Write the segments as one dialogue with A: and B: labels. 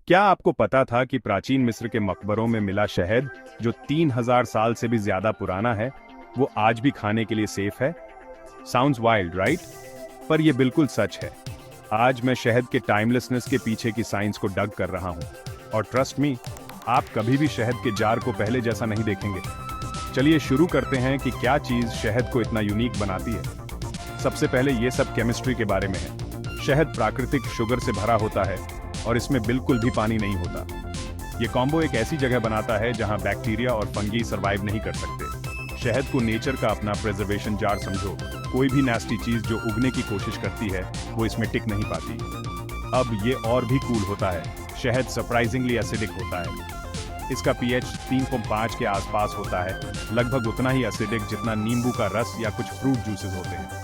A: क्या आपको पता था कि प्राचीन मिस्र के मकबरों में मिला शहद, जो 3000 साल से भी ज्यादा पुराना है, वो आज भी खाने के लिए सेफ है? Sounds wild, right? पर ये बिल्कुल सच है। आज मैं शहद के टाइमलेसनेस के पीछे की साइंस को डग कर रहा हूँ, और ट्रस्ट मी, आप कभी भी शहद के जार को पहले जैसा नहीं देखेंगे। चलिए शुरू करते हैं कि क्या चीज शहद को इतना यूनिक बनाती है। सबसे पहले ये सब केमिस्ट्री के बारे में है। शहद प्राकृतिक शुगर से भरा होता है और इसमें बिल्कुल भी पानी नहीं होता। ये कॉम्बो एक ऐसी जगह बनाता है जहां बैक्टीरिया और फंगी सरवाइव नहीं कर सकते। शहद को नेचर का अपना प्रिजर्वेशन जार समझो। कोई भी नेस्टी चीज जो उगने की कोशिश करती है वो इसमें टिक नहीं पाती। अब ये और भी कूल होता है। शहद सरप्राइजिंगली एसिडिक होता है। इसका पीएच 3.5 के आसपास होता है, लगभग उतना ही एसिडिक जितना नींबू का रस या कुछ फ्रूट जूसेस होते हैं।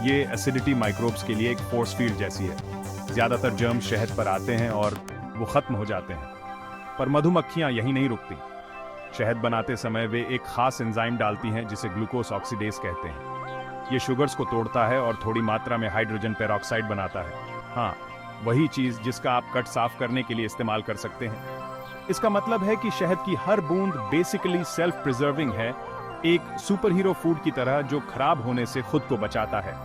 A: ये एसिडिटी माइक्रोब्स के लिए एक फोर्स फील्ड जैसी है। ज्यादातर जर्म शहद पर आते हैं और वो खत्म हो जाते हैं, पर मधुमक्खियां यहीं नहीं रुकती। शहद बनाते समय वे एक खास एंजाइम डालती हैं जिसे ग्लूकोज ऑक्सीडेज कहते हैं। ये शुगर्स को तोड़ता है और थोड़ी मात्रा में हाइड्रोजन पेरोक्साइड बनाता है। हाँ, वही चीज जिसका आप कट साफ करने के लिए इस्तेमाल कर सकते हैं। इसका मतलब है कि शहद की हर बूंद बेसिकली सेल्फ प्रिजर्विंग है, एक सुपर हीरो फूड की तरह जो खराब होने से खुद को बचाता है।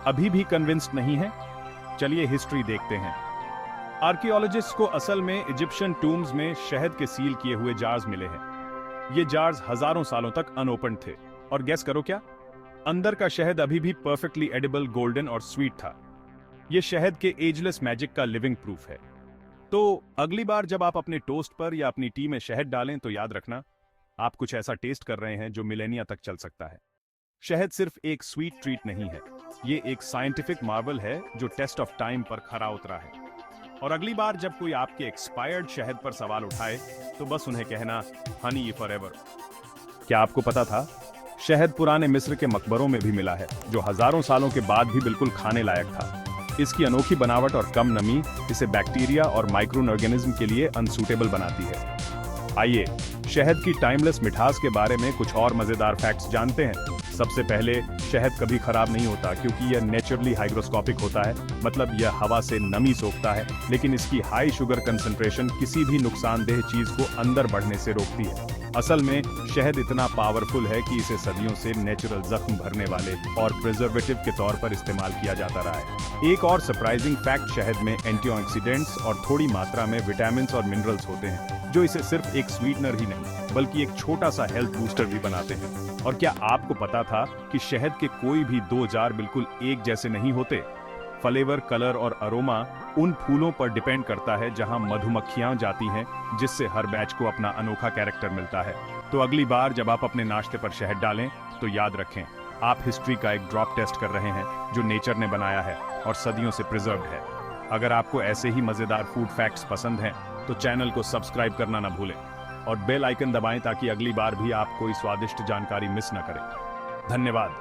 A: अभी भी कन्विंस्ड नहीं है? चलिए हिस्ट्री देखते हैं। आर्कियोलॉजिस्ट को असल में इजिप्शियन टूम्स में शहद के सील किए हुए जार्स मिले हैं। ये जार्स हजारों सालों तक अनओपन थे, और गेस करो क्या? अंदर का शहद अभी भी परफेक्टली एडिबल, गोल्डन और स्वीट था। ये शहद के एजलेस मैजिक का लिविंग प्रूफ है। तो अगली बार जब आप अपने टोस्ट पर या अपनी टी में शहद डालें तो याद रखना, आप कुछ ऐसा टेस्ट कर रहे हैं जो मिलेनिया तक चल सकता है। शहद सिर्फ एक स्वीट ट्रीट नहीं है, ये एक साइंटिफिक मार्वल है जो टेस्ट ऑफ टाइम पर खरा उतरा है। और अगली बार जब कोई आपके एक्सपायर्ड शहद पर सवाल उठाए तो बस उन्हें कहना, हनी फॉरएवर। क्या आपको पता था शहद पुराने मिस्र के मकबरों में भी मिला है, जो हजारों सालों के बाद भी बिल्कुल खाने लायक था। इसकी अनोखी बनावट और कम नमी इसे बैक्टीरिया और माइक्रो ऑर्गेनिज्म के लिए अनसूटेबल बनाती है। आइए शहद की टाइमलेस मिठास के बारे में कुछ और मजेदार फैक्ट्स जानते हैं। सबसे पहले, शहद कभी खराब नहीं होता क्योंकि यह नेचुरली हाइग्रोस्कोपिक होता है, मतलब यह हवा से नमी सोखता है, लेकिन इसकी हाई शुगर कंसंट्रेशन किसी भी नुकसानदेह चीज को अंदर बढ़ने से रोकती है। असल में शहद इतना पावरफुल है कि इसे सदियों से नेचुरल जख्म भरने वाले और प्रिजर्वेटिव के तौर पर इस्तेमाल किया जाता रहा है। एक और सरप्राइजिंग फैक्ट, शहद में एंटीऑक्सीडेंट्स और थोड़ी मात्रा में विटामिन और मिनरल्स होते हैं, जो इसे सिर्फ एक स्वीटनर ही नहीं बल्कि एक छोटा सा हेल्थ बूस्टर भी बनाते हैं। और क्या आपको पता था कि शहद के कोई भी दो जार बिल्कुल एक जैसे नहीं होते? फ्लेवर, कलर और अरोमा उन फूलों पर डिपेंड करता है जहां मधुमक्खियां जाती हैं, जिससे हर बैच को अपना अनोखा कैरेक्टर मिलता है। तो अगली बार जब आप अपने नाश्ते पर शहद डालें तो याद रखें, आप हिस्ट्री का एक ड्रॉप टेस्ट कर रहे हैं जो नेचर ने बनाया है और सदियों से प्रिजर्व्ड है। अगर आपको ऐसे ही मजेदार फूड फैक्ट्स पसंद हैं तो चैनल को सब्सक्राइब करना ना भूलें और बेल आइकन दबाएं ताकि अगली बार भी आप कोई स्वादिष्ट जानकारी मिस न करें। धन्यवाद।